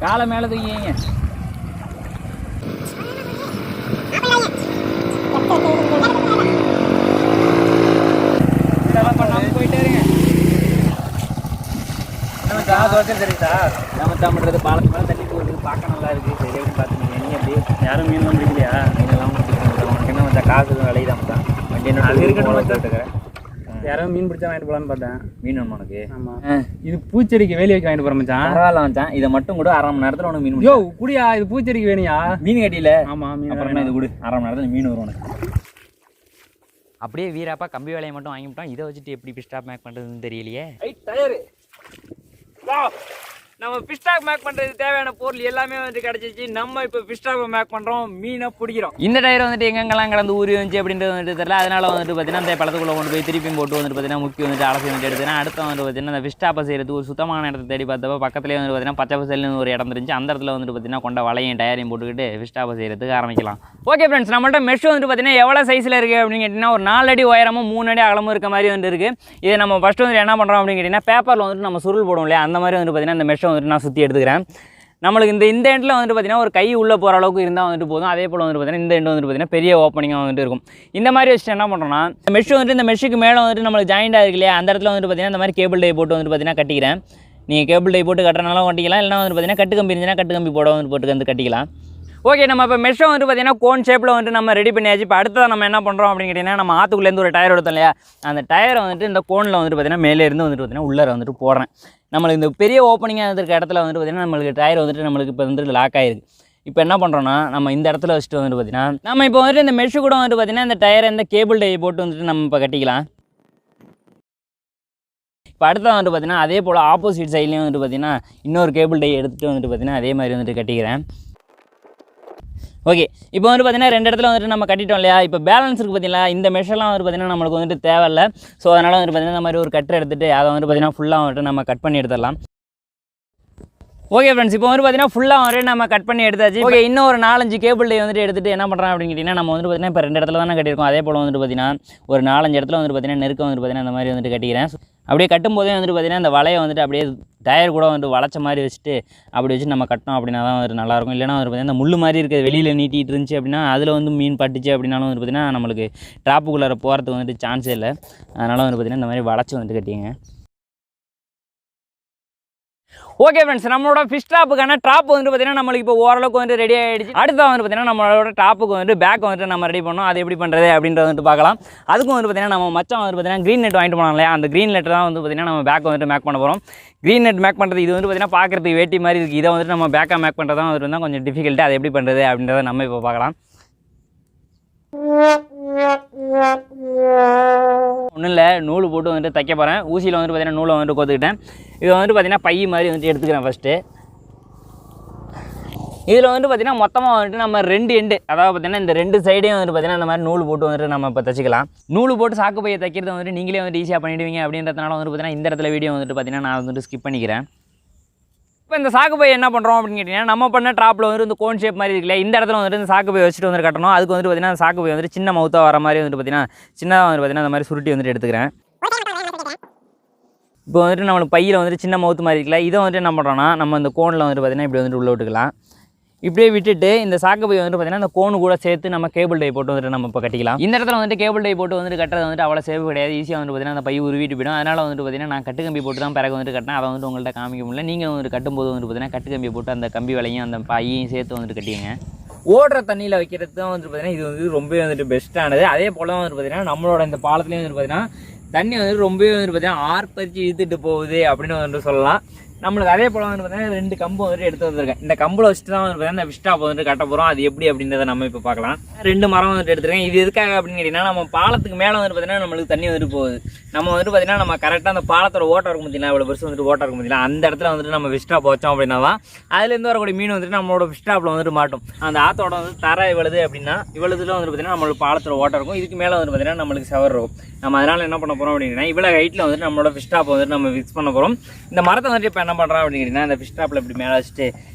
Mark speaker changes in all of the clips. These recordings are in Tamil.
Speaker 1: காலை மேலே தூக்கிங்க. இதெல்லாம் பண்ணாமல் போயிட்டே இருங்க. தெரியுதா நம்ம பண்ணுறது பாலத்து மேலே தண்ணி போகுது, பார்க்க நல்லா இருக்குது. சரி எப்படி பார்த்துங்க. நீ எப்படி யாரும் மீன்லாம் பிடிக்கலையா? மீனெல்லாம் பிடிக்கிறாங்க. உனக்கு என்ன வச்சா காசு விளையுதான் தான் வண்டி என்ன அது இருக்கட்டும். யாரும் மீன் பிடிச்சா வாங்கிட்டு போகலான்னு பார்த்தேன். மீன் ஒன்று உனக்கு? ஆமாம். இது பூச்செடிக்கு வேலி வைக்க வாங்கிட்டு போகிற மச்சான். பரவாயில்ல மச்சான், இதை மட்டும் கூட அரை மணி நேரத்தில் உனக்கு மீன். யோ குடியா, இது பூச்செடிக்கு வேணியா? மீன் கட்டியில். ஆமாம் மீன். அப்புறம் இது கூட அரை மணி நேரத்தில் மீன் வரும் உனக்கு.
Speaker 2: அப்படியே வீராப்பா கம்பி வேலையை மட்டும் வாங்கிவிட்டோம். இதை வச்சுட்டு எப்படி பிஸ்டாப் மேக் பண்ணுறதுன்னு தெரியலையே.
Speaker 1: டயரு நம்ம ஃபிஷ்டாக் மேக் பண்ணுறதுக்கு தேவையான பொருள் எல்லாமே வந்து கிடச்சிச்சு. நம்ம இப்போ ஃபிஷ்டாக் மேக் பண்ணுறோம், மீனை பிடிக்கிறோம்.
Speaker 2: இந்த டயர் வந்துட்டு எங்கெங்கெல்லாம் கடந்து ஊறி வந்துச்சு அப்படின்றது வந்துட்டு தெரியல. அதனால வந்துட்டு பார்த்தீங்கன்னா அந்த பழத்துக்குள்ளே கொண்டு போய் திருப்பியும் போட்டு வந்துட்டு பார்த்தீங்கன்னா முக்கி வந்துட்டு அலசி வந்துட்டு எடுத்துனா அடுத்து வந்துட்டு பார்த்தீங்கன்னா அந்த ஃபிஷ்டாப்பை செய்கிறதுக்கு ஒரு சுத்தமான இடத்த தேடி பார்த்தப்போ பக்கத்துலேயே வந்துட்டு பார்த்தீங்கன்னா பச்சை பசல்னு ஒரு இடம் இருந்துச்சு. அந்த இடத்துல வந்துட்டு பார்த்தீங்கன்னா கொண்ட வலையும் டயரையும் போட்டுக்கிட்டு ஃபிஷ்டாப்பை செய்கிறதுக்கு ஆரம்பிக்கலாம். ஓகே ஃப்ரெண்ட்ஸ், நம்மள்ட்ட மெஷ் வந்துட்டு பார்த்தீங்கன்னா எவ்வளோ சைஸில் இருக்குது அப்படின்னு கேட்டிங்கன்னா ஒரு 4 அடி உயரமும் 3 அடி அகலமும் இருக்க மாதிரி வந்துட்டு இருக்குது. இதை நம்ம ஃபஸ்ட்டு வந்துட்டு என்ன பண்ணுறோம் அப்படின்னு கேட்டிங்கன்னா பேப்பரில் வந்துட்டு நம்ம சுருள் போடுவோம் இல்லையா, அந்த மாதிரி வந்துட்டு பார்த்தீங்கன்னா இந்த மெஷை வந்துட்டு நான் சுற்றி எடுத்துக்கிறேன். நம்மளுக்கு இந்த எண்டில் வந்துட்டு பார்த்தீங்கன்னா ஒரு கை உள்ளே போகிற அளவுக்கு இருந்தால் வந்துட்டு போதும். அதே போல் வந்துட்டு பார்த்தீங்கன்னா இந்த எண்டு வந்துட்டு பார்த்தீங்கன்னா பெரிய ஓப்பனிங்காக வந்துட்டு இருக்கும். இந்த மாதிரி வச்சுட்டு என்ன பண்ணுறோம்னா இந்த மெஷ் வந்துட்டு இந்த மெஷ்ஷுக்கு மேலே வந்துட்டு நம்மளுக்கு ஜாயிண்டாக இருக்கு இல்லையா, அந்த இடத்துல வந்துட்டு பார்த்தீங்கன்னா இந்த மாதிரி கேபிள் டை போட்டு வந்துட்டு பார்த்தீங்கன்னா கட்டிக்கிறேன். நீங்கள் கேபிள் டை போட்டு கட்டுறனாலும் கட்டிக்கலாம், இல்லைனா வந்துட்டு பார்த்தீங்கன்னா கட்டு கம்பி இருந்துச்சுன்னா கட்டு கம்பி போட வந்துட்டு போட்டு வந்து கட்டிக்கலாம். ஓகே, நம்ம இப்போ மெஷ்ஷை வந்துட்டு பார்த்தீங்கன்னா கோன் ஷேப்பில் வந்துட்டு நம்ம ரெடி பண்ணியாச்சு. இப்போ அடுத்ததான் நம்ம என்ன பண்ணுறோம் அப்படின்னு கேட்டிங்கன்னா நம்ம ஆற்றுக்குள்ளேருந்து ஒரு டயர் எடுத்தோம் இல்லையா, அந்த டயரை வந்துட்டு இந்த கோனில் வந்துட்டு பார்த்தீங்கன்னா மேலே இருந்து வந்துட்டு பார்த்தீங்கன்னா உள்ளே வந்துட்டு போடுறேன். நம்மளுக்கு இந்த பெரிய ஓப்பனிங்காக இருக்க இடத்துல வந்துட்டு பார்த்தீங்கன்னா நம்மளுக்கு டயர் வந்துட்டு நம்மளுக்கு இப்போ வந்துட்டு லாக் ஆகிருக்கு. இப்போ என்ன பண்ணுறோன்னா நம்ம இந்த இடத்துல வச்சுட்டு வந்துட்டு பார்த்தீங்கன்னா நம்ம இப்போ வந்துட்டு இந்த மெஷ்ஷு கூட வந்துட்டு பார்த்தீங்கன்னா இந்த டயரை இந்த கேபிள் டை போட்டு வந்துட்டு நம்ம இப்போ கட்டிக்கலாம். இப்போ அடுத்தது வந்துட்டு பார்த்தீங்கன்னா அதே போல் ஆப்போசிட் சைட்லேயும் வந்துட்டு பார்த்தீங்கன்னா இன்னொரு கேபிள் டை எடுத்துகிட்டு வந்துட்டு பார்த்தீங்கன்னா அதே மாதிரி வந்துட்டு கட்டிக்கிறேன். ஓகே, இப்போ வந்துட்டு பார்த்தீங்கன்னா 2 இடத்துல வந்துட்டு நம்ம கட்டிட்டோம் இல்லையா. இப்போ பேலன்ஸ் இருக்குது பார்த்தீங்களா, இந்த மெஷெல்லாம் வந்துட்டு பார்த்தீங்கன்னா நம்மளுக்கு வந்துட்டு தேவையில்லை. ஸோ அதனால் வந்துட்டு பார்த்தீங்கன்னா இந்த மாதிரி ஒரு கட்டர் எடுத்துகிட்டு அதை வந்துட்டு பார்த்தீங்கன்னா ஃபுல்லாக வந்துட்டு நம்ம கட் பண்ணி எடுத்துடலாம். ஓகே ஃப்ரெண்ட்ஸ், இப்போ வந்துட்டு பார்த்தீங்கன்னா ஃபுல்லாக வந்துட்டு நம்ம கட் பண்ணி எடுத்தாச்சு. ஓகே, இன்னும் ஒரு 4-5 கேபிள் டை வந்துட்டு எடுத்துகிட்டு என்ன பண்ணுறோம் அப்படின்னு கேட்டிங்கன்னா நம்ம வந்துட்டு பார்த்தீங்கன்னா இப்போ 2 இடத்துல தானே கட்டியிருக்கோம். அதே போல் வந்துட்டு பார்த்தீங்கன்னா ஒரு 4-5 இடத்துல வந்துட்டு பார்த்தீங்கன்னா நெருக்கம் வந்துட்டு பார்த்தீங்கன்னா இந்த மாதிரி வந்துட்டு கட்டிக்கிறேன். அப்படியே கட்டும்போதே வந்துட்டு பார்த்தீங்கன்னா இந்த வலையை வந்துட்டு அப்படியே டயர் கூட வந்துட்டு வளைச்ச மாதிரி வச்சுட்டு அப்படி வச்சு நம்ம கட்டணும் அப்படின்னா தான் வந்துட்டு நல்லாயிருக்கும். இல்லைனா வந்துட்டு பார்த்தீங்கன்னா இந்த முள் மாதிரி இருக்கிறது வெளியில் நீட்டிகிட்டு இருந்துச்சு அப்படின்னா அதில் வந்து மீன் பட்டுச்சு அப்படின்னாலும் வந்துட்டு பார்த்தீங்கன்னா நம்மளுக்கு ட்ராப்புக்குள்ளார போகிறதுக்கு வந்துட்டு சான்ஸே இல்லை. அதனால் வந்துட்டு பார்த்தீங்கன்னா இந்த மாதிரி வளைச்சி வந்துட்டு கட்டிங்க. ஓகே ஃப்ரெண்ட்ஸ், நம்மளோட ஃபிஷ் ட்ராப்புக்கான ட்ராப் வந்துட்டு பார்த்தீங்கன்னா நம்மளுக்கு இப்போ ஓரளவுக்கு வந்துட்டு ரெடி ஆகிடுச்சு. அடுத்து வந்துட்டு பார்த்தீங்கன்னா நம்மளோட ட்ராப்புக்கு வந்துட்டு பேக் வந்துட்டு நம்ம ரெடி பண்ணோம். அது எப்படி பண்ணுறது அப்படின்றத வந்துட்டு பார்க்கலாம். அதுக்கும் வந்துட்டு பார்த்தீங்கன்னா நம்ம மச்சான் வந்துட்டு பார்த்தீங்கன்னா க்ரீன் நெட் வாங்கிட்டு போனோம் இல்லையா, அந்த க்ரீன் நெட் தான் வந்து பார்த்தீங்கன்னா நம்ம பேக் வந்துட்டு மேக் பண்ண போகிறோம். க்ரீன் நெட் மேக் பண்ணுறது இது வந்துட்டு பார்த்தீங்கன்னா பார்க்குறதுக்கு வேட்டி மாதிரி இருக்குது. இதை வந்துட்டு நம்ம பேக்காக மேக் பண்ணுறது தான் வந்துட்டு கொஞ்சம் டிஃபிகல்ட்டு. அது எப்படி பண்ணுறது அப்படின்றத நம்ம இப்போ பார்க்கலாம். ஒன்றும் இல்லை, நூல் போட்டு வந்துட்டு தைக்க போகிறேன். ஊசியில் வந்துட்டு பார்த்தீங்கன்னா நூலை வந்துட்டு கோத்துக்கிட்டேன். இதை வந்துட்டு பார்த்தீங்கன்னா பை மாதிரி வந்துட்டு எடுத்துக்கிறேன் ஃபஸ்ட்டு. இதில் வந்துட்டு பார்த்தீங்கன்னா மொத்தமாக வந்துட்டு நம்ம 2 எண்டு, அதாவது பார்த்தீங்கன்னா இந்த 2 சைடையும் வந்துட்டு பார்த்தீங்கன்னா இந்த மாதிரி நூல் போட்டு வந்துட்டு நம்ம இப்போ தைச்சிக்கலாம். நூல் போட்டு சாக்கு பையை தைக்கிறது வந்துட்டு நீங்களே வந்துட்டு ஈஸியாக பண்ணிவிடுவீங்க அப்படின்றதுனால வந்துட்டு பார்த்தீங்கன்னா இந்த இடத்துல வீடியோ வந்துட்டு பார்த்தீங்கன்னா நான் வந்துட்டு ஸ்கிப் பண்ணிக்கிறேன். இப்போ இந்த சாக்கு பை என்ன பண்ணுறோம் அப்படின்னு கேட்டிங்கன்னா நம்ம பண்ண ட்ராப்பில் வந்துட்டு இந்த கோன் ஷேப் மாதிரி இருக்குல்ல, இந்த இடத்துல வந்துட்டு இந்த சாக்கு பை வச்சுட்டு வந்துட்டு கட்டணும். அதுக்கு வந்துட்டு பார்த்தீங்கன்னா அந்த சாக்கு பை வந்துட்டு சின்ன மவுத்தாக வர மாதிரி வந்துட்டு பார்த்தீங்கன்னா சின்னதாக வந்துட்டு பார்த்தீங்கன்னா அந்த மாதிரி சுருட்டி வந்துட்டு எடுத்துக்கிறேன். இப்போ வந்துட்டு நம்மளுக்கு பையில் வந்துட்டு சின்ன மவுத்து மாதிரி இருக்குல்ல, இதை வந்துட்டு என்ன பண்ணுறோன்னா நம்ம இந்த கோனில் வந்துட்டு பார்த்தீங்கன்னா இப்படி வந்துட்டு உள்ளே விட்டுக்கலாம். இப்படியே விட்டுட்டு இந்த சாக்கு பை வந்துட்டு பார்த்தீங்கன்னா இந்த கோனு கூட சேர்த்து நம்ம கேபிள் டை போட்டு வந்துட்டு நம்ம இப்போ கட்டிக்கலாம். இந்த இடத்துல வந்துட்டு கேபிள் டை போட்டு வந்துட்டு கட்டுறது வந்துட்டு அவ்வளோ சேஃப் கிடையாது. ஈஸியாக வந்துட்டு பார்த்தீங்கன்னா அந்த பை உருவிட்டு போயிடும். அதனால் வந்துட்டு பார்த்தீங்கன்னா நான் கட்டு கம்பி போட்டு தான் பிறகு வந்துட்டு கட்டினேன். அதை வந்துட்டு உங்கள்கிட்ட காமிக்க முடியல. நீங்கள் வந்துட்டு கட்டும்போது வந்துட்டு பார்த்தீங்கன்னா கட்டு கம்பி போட்டு அந்த கம்பி வலையும் அந்த பையையும் சேர்த்து வந்துட்டு கட்டிங்க. ஓடுற தண்ணியில் வைக்கிறது தான் வந்துட்டு பார்த்தீங்கன்னா இது வந்து ரொம்பவே வந்துட்டு பெஸ்ட்டானது. அதே போல் வந்துட்டு பார்த்தீங்கன்னா நம்மளோட இந்த பாலத்துலேயும் வந்துட்டு பார்த்தீங்கன்னா தண்ணி வந்துட்டு ரொம்பவே வந்துட்டு பார்த்தீங்கன்னா ஆர்ப்பரிச்சு இழுத்துட்டு போகுது அப்படின்னு வந்துட்டு சொல்லலாம். நம்மளுக்கு அதே போல் வந்து பார்த்தீங்கன்னா 2 கம்பு வந்துட்டு எடுத்து வந்திருக்கேன். இந்த கம்பில் வச்சுட்டு தான் வந்து பார்த்தீங்கன்னா இந்த ஃபிஷ்டாப் வந்துட்டு கட்ட போகிறோம். அது எப்படி அப்படின்றத நம்ம இப்போ பார்க்கலாம். 2 மரம் வந்துட்டு எடுத்துருக்கேன். இது எதுக்காக அப்படின்னு கேட்டிங்கன்னா நம்ம பாலத்துக்கு மேலே வந்துட்டு பார்த்தீங்கன்னா நம்மளுக்கு தண்ணி வந்துட்டு போகுது. நம்ம வந்துட்டு பார்த்தீங்கன்னா நம்ம கரெக்டாக அந்த பாலத்தோட ஓட்டம் இருக்கும் பார்த்தீங்கன்னா, இவ்வளோ பெருசு வந்துட்டு ஓட்டம் இருக்கும் பார்த்தீங்கன்னா, அந்த இடத்துல வந்துட்டு நம்ம ஃபிஷ்டாப் வச்சோம் அப்படின்னா தான் அதுலேருந்து வரக்கூடிய மீன் வந்துட்டு நம்மளோட ஃபிஷ்டாப்பில் வந்துட்டு மாட்டும். அந்த ஆத்தோட வந்து தர இவ்வளவு அப்படின்னா இவ்வளோதுல வந்துட்டு பார்த்தீங்கன்னா நம்மளுக்கு பாலத்தோட ஓட்டம் இருக்கும். இதுக்கு மேலே வந்துட்டு பார்த்தீங்கன்னா நம்மளுக்கு செவர் இருக்கும். நம்ம அதனால் என்ன பண்ண போகிறோம் அப்படின்னா இவ்வளோ ஹைட்டில் வந்துட்டு நம்மளோட ஃபிஷ்டாப் வந்துட்டு நம்ம ஃபிக்ஸ் பண்ண போகிறோம். இந்த மரத்தை வந்துட்டு இப்போ என்ன பண்ணுறோம் அப்படின்னா இந்த ஃபிஷ் ட்ராப்பில் இப்படி மேலே வச்சுட்டு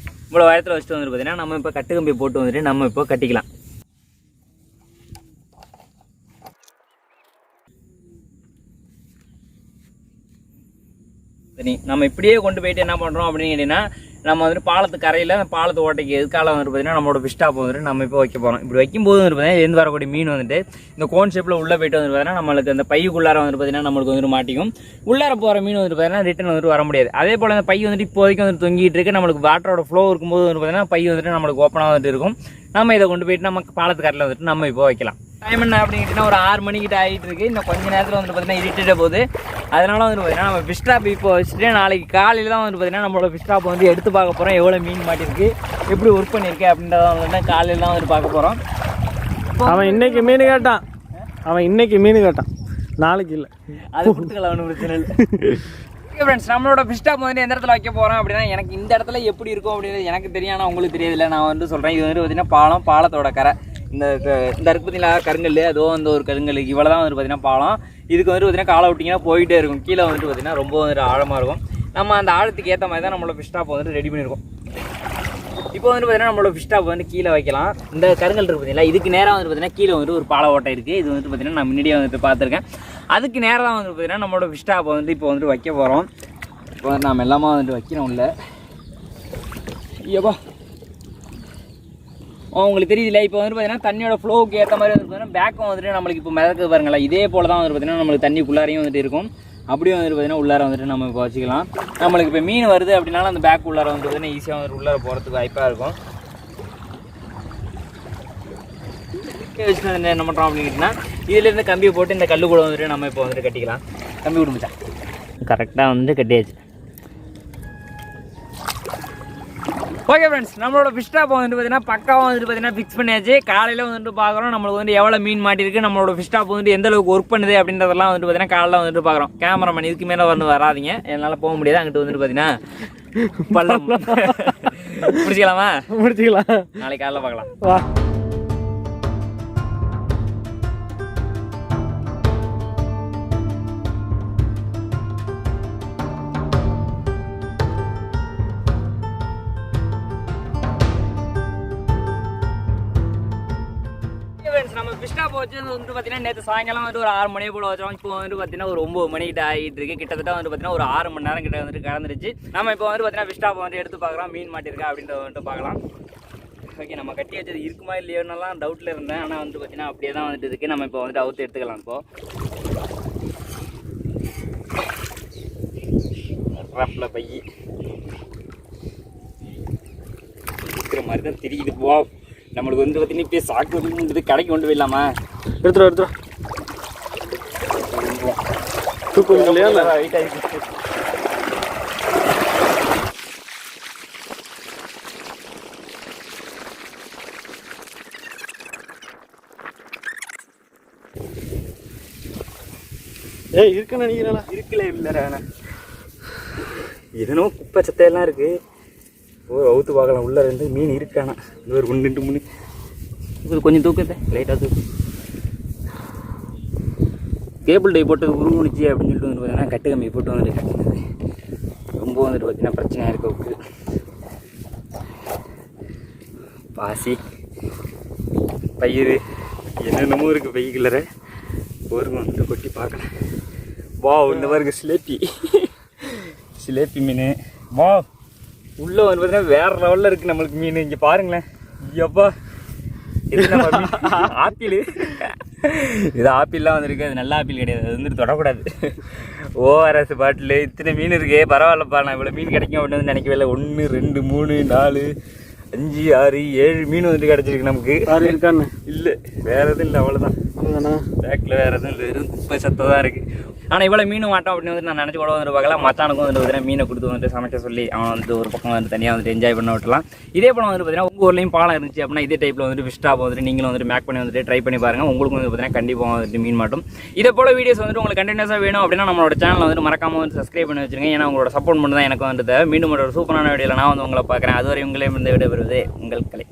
Speaker 2: இவ்வளோ உயரத்தில் வச்சுட்டு வந்துட்டு பார்த்தீங்கன்னா நம்ம இப்போ கட்டு கம்பி போட்டு வந்துட்டு நம்ம இப்போ கட்டிக்கலாம். சரி, நம்ம இப்படியே கொண்டு போயிட்டு என்ன பண்ணுறோம் அப்படின்னு கேட்டிங்கன்னா நம்ம வந்துட்டு பாலத்து கரையில் அந்த பாலத்து ஓட்டைக்கு எதுக்கால வந்துட்டு பார்த்தீங்கன்னா நம்மளோட ஃபிஷ் டாப் வந்துட்டு நம்ம இப்போ வைக்க போகிறோம். இப்படி வைக்கும்போது வந்துட்டு பார்த்தீங்கன்னா இதுலேருந்து வரக்கூடிய மீன் வந்துட்டு இந்த கோன் ஷேப்பில் உள்ளே போய்ட்டு வந்துட்டு பார்த்தீங்கன்னா நம்மளுக்கு அந்த பையுக்குள்ளார வந்துட்டு பார்த்தீங்கன்னா நம்மளுக்கு வந்துட்டு மாட்டிக்கும். உள்ளார போகிற மீன் வந்துட்டு பார்த்தீங்கன்னா ரிட்டன் வந்துட்டு வர முடியாது. அதே போல் அந்த பை வந்துட்டு இப்போதைக்கு வந்துட்டு தொங்கிட்டு இருக்கு. நம்மளுக்கு வாட்டரோட ஃப்ளோ இருக்கும்போது வந்துட்டு பார்த்தீங்கன்னா பை வந்துட்டு நம்மளுக்கு ஓப்பனாக வந்துட்டு இருக்கும். நம்ம இதை கொண்டு போயிட்டு நம்ம பாலத்து கரையில் வந்துட்டு நம்ம இப்போ வைக்கலாம். டைம் என்ன அப்படிங்கிட்டா ஒரு 6 மணிக்கிட்ட ஆகிட்டு இருக்குது. இன்னும் கொஞ்சம் நேரத்தில் வந்துட்டு பார்த்தீங்கன்னா இருட்டிட்ட போகுது. அதனால வந்துட்டு பார்த்தீங்கன்னா நம்ம ஃபிஷ் ட்ராப் இப்போ வச்சுட்டு நாளைக்கு காலையில் தான் வந்துட்டு பார்த்தீங்கன்னா நம்மளோட ஃபிஷ் ட்ராப் வந்து எடுத்து பார்க்க போகிறோம். எவ்வளோ மீன் மாட்டிருக்கு, எப்படி ஒர்க் பண்ணியிருக்கு அப்படின்றத வந்துட்டு காலையில் தான் வந்துட்டு பார்க்க போகிறோம்.
Speaker 3: அவன் இன்னைக்கு மீன் கேட்டான், நாளைக்கு இல்லை.
Speaker 2: அது கொடுத்துக்கலாம், ஒன்றும் பிரச்சனை இல்லை. ஓகே ஃப்ரெண்ட்ஸ், நம்மளோட ஃபிஷ் டாப் வந்து எந்த இடத்துல வைக்க போகிறோம் அப்படின்னா எனக்கு இந்த இடத்துல எப்படி இருக்கும் அப்படின்றது எனக்கு தெரியும். ஆனால் உங்களுக்கு தெரியாதுல்ல, நான் வந்து சொல்கிறேன். இது வந்து பார்த்தீங்கன்னா பாலத்தோட கரை. இந்த இருக்கு பார்த்தீங்களா கருங்கல், அதோ அந்த ஒரு கருங்கல், இவ்வளோ தான் வந்துட்டு பார்த்தீங்கன்னா பாலம். இதுக்கு வந்துட்டு பார்த்தீங்கன்னா காலை விட்டிங்கன்னா போயிட்டே இருக்கும். கீழே வந்துட்டு பார்த்தீங்கன்னா ரொம்ப வந்துட்டு ஆழமாக இருக்கும். நம்ம அந்த ஆழத்துக்கு ஏற்ற மாதிரி தான் நம்மளோட ஃபிஷ் டாப் வந்துட்டு ரெடி பண்ணியிருக்கோம். இப்போ வந்துட்டு பார்த்தீங்கன்னா நம்மளோட ஃபிஷ் டாப் வந்து கீழே வைக்கலாம். இந்த கருங்கல் இருக்குது பார்த்தீங்களா, இதுக்கு நேராக வந்துட்டு பார்த்தீங்கன்னா கீழே வந்துட்டு ஒரு பாலை ஓட்டை இருக்குது. இது வந்துட்டு பார்த்தீங்கன்னா நான் முன்னாடியே வந்துட்டு பார்த்துருக்கேன். அதுக்கு நேராக தான் வந்துட்டு பார்த்தீங்கன்னா நம்மளோட ஃபிஷ் டாப் வந்து இப்போ வந்துட்டு வைக்க போகிறோம். இப்போ வந்து நம்ம எல்லாமே வந்துட்டு வைக்கிறோம். இல்லை ஐயோப்பா, உங்களுக்கு தெரியுதுல்ல, இப்போ வந்து பார்த்தீங்கன்னா தண்ணியோட ஃப்ளோவுக்கு ஏற்ற மாதிரி வந்து பார்த்தீங்கன்னா பேக்கும் வந்துட்டு நம்மளுக்கு இப்போ மிதக்கு பாருங்களா, இதே போல் தான் வந்து பார்த்தீங்கன்னா நம்மளுக்கு தண்ணிக்குள்ளாரையும் வந்துட்டு இருக்கும். அப்படியே வந்துட்டு பார்த்தீங்கன்னா உள்ளார வந்துட்டு நம்ம இப்போ வச்சுக்கலாம். நம்மளுக்கு இப்போ மீன் வருது அப்படின்னாலும் அந்த பேக் உள்ளார வந்து பார்த்தீங்கன்னா ஈஸியாக வந்துட்டு உள்ளார போகிறதுக்கு வாய்ப்பாக இருக்கும். வச்சுட்டு என்ன பண்ணுறோம் அப்படின்னா இதுலேருந்து கம்பியை போட்டு இந்த கல்லு கூட வந்துட்டு நம்ம இப்போ வந்துட்டு கட்டிக்கலாம். கம்பி விடுமிச்சா கரெக்டாக வந்துட்டு கட்டியாச்சு. ஓகே ஃப்ரெண்ட்ஸ், நம்மளோட ஃபிஷ் டாப் வந்துட்டு பார்த்தீங்கன்னா பக்காவாக வந்துட்டு பார்த்தீங்கன்னா ஃபிக்ஸ் பண்ணியாச்சு. காலையில் வந்துட்டு பார்க்குறோம் நம்மளுக்கு வந்து எவ்வளோ மீன் மாட்டிருக்கு, நம்மளோட ஃபிஷ் டாப் வந்துட்டு எந்த அளவுக்கு ஒர்க் பண்ணுது அப்படின்றதெல்லாம் வந்துட்டு பார்த்தீங்கன்னா காலையில் வந்துட்டு பார்க்குறோம். கேமராமேன் இதுக்கு மேலே வந்து வராதிங்க, என்னால் போக முடியாது. அங்கிட்டு வந்துட்டு பார்த்தீங்கன்னா பள்ளம் முடிச்சிக்கலாம். நாளைக்கு காலையில் பார்க்கலாம். வா. நம்ம ஃபிஷ் டாப் வச்சு வந்துட்டு பார்த்தீங்கன்னா நேற்று சாயங்காலம் வந்து ஒரு 6 மணி போல வச்சோம். இப்போ வந்துட்டு பார்த்தீங்கன்னா ஒரு 9 மணிக்கிட்ட ஆகிட்டு இருக்கு. கிட்டத்தட்ட வந்து பார்த்தீங்கன்னா ஒரு 6 மணி நேரம் கிட்ட வந்துட்டு கலந்துருச்சு. நம்ம இப்போ வந்து பார்த்தீங்கன்னா ஃபிஷ் டாப் வந்து எடுத்து பார்க்கலாம், மீன் மாட்டிருக்கா அப்படின்றத வந்துட்டு பார்க்கலாம். ஓகே, நம்ம கட்டி வச்சது இருக்குமா இல்லையோன்னெல்லாம் டவுட்டில் இருந்தேன். ஆனால் வந்துட்டு பார்த்தீங்கன்னா அப்படியே தான் வந்துட்டு இருக்குது. நம்ம இப்போ வந்துட்டு அவுத்து எடுத்துக்கலாம். இப்போ ரப்பில் பை இருக்கிற மாதிரி தான் தெரியுது. போ, நம்மளுக்கு வந்து பார்த்தீங்கன்னா இப்போ சாக்கு வந்து கடைக்கு கொண்டு போயிடலாமா?
Speaker 3: எடுத்துரும் தூக்கம் இல்லையா?
Speaker 2: வெயிட் ஆகிடுச்சு.
Speaker 3: இருக்குன்னு நினைக்கிறேன்.
Speaker 2: இருக்குல்ல இல்லை, எதனோ குப்பை சத்தையெல்லாம் இருக்குது. அவுத்து பார்க்கலாம். உள்ளே இருந்து மீன் இருக்கானா? இது ஒரு 1 2 3 இது கொஞ்சம் தூக்கத்தை லைட்டாக தூக்கு. கேபிள் டை போட்டது உருவணிச்சு அப்படின்னு சொல்லிட்டு வந்து பார்த்தீங்கன்னா கட்டு கம்பி போட்டு வந்துட்டு கட்டினது ரொம்ப வந்துட்டு பார்த்தீங்கன்னா பிரச்சனையாக இருக்கு. அவருக்கு பாசி பயிர் என்னென்னமோ இருக்குது பைக்குள்ளற. ஒரு வந்துட்டு கொட்டி பார்க்கலாம். வா, இந்த பாருங்க சிலேப்பி மீன். வா, உள்ளே வந்து பார்த்தீங்கன்னா வேறு லெவலில் இருக்குது நம்மளுக்கு மீன். இங்கே பாருங்களேன். ஐயப்பா, இது நம்ம ஆப்பிள். இது ஆப்பிள்லாம் வந்துருக்கு. அது நல்ல ஆப்பிள் கிடையாது, அது வந்துட்டு தொடக்கூடாது. ORS பாட்டில் இத்தனை மீன் இருக்கே, பரவாயில்லப்பா. நான் இவ்வளோ மீன் கிடைக்கும் அப்படின்னு வந்து நினைக்கவே இல்லை. 1 2 3 4 5 6 7 மீன் வந்துட்டு கிடச்சிருக்கு நமக்கு.
Speaker 3: இருக்கான்னு
Speaker 2: இல்லை, வேறு எதுவும் இல்லை, அவ்வளோதான். பேக்கில் வேறு எதுவும் இல்லை, வெறும் குப்பை சத்தை தான் இருக்குது. ஆனால் இவ்வளோ மீன் மாட்டோம் அப்படின்னு வந்து நான் நினச்சி கூட வந்துட்டு பார்க்கலாம். மச்சானுக்கும் வந்து பார்த்தீங்கன்னா மீனை கொடுத்து வந்துட்டு சமைக்க சொல்லி அவன் வந்துட்டு ஒரு பக்கம் வந்து தனியாக வந்துட்டு என்ஜாய் பண்ண விட்டலாம். இதே போல் வந்துட்டு பார்த்தீங்கன்னா உங்கள் ஊர்லேயும் பாலம் இருந்துச்சு அப்படின்னா இதே டைப்பில் வந்துட்டு ஃபிஷ் டாப் வந்துட்டு நீங்களும் வந்துட்டு மேக் பண்ணி வந்துட்டு ட்ரை பண்ணி பாருங்கள். உங்களுக்கு வந்து பார்த்தீங்கன்னா கண்டிப்பாக வந்துட்டு மீன் மாட்டும். இதே போல் வீடியோஸ் வந்துட்டு உங்களுக்கு கண்டினியூஸாக வேணும் அப்படின்னா நம்மளோட சேனல் வந்துட்டு மறக்காமல் வந்து சப்ஸ்கிரைப் பண்ணி வச்சுருங்க. ஏன்னா உங்களோட சப்போர்ட் மட்டும் தான் எனக்கு வந்துட்டு மீண்டும் ஒரு சூப்பரான வீடியோவில் நான் வந்து உங்களை பார்க்குறேன். அதுவரை உங்களே வந்து விடைபெறுவது உங்கள் கலை.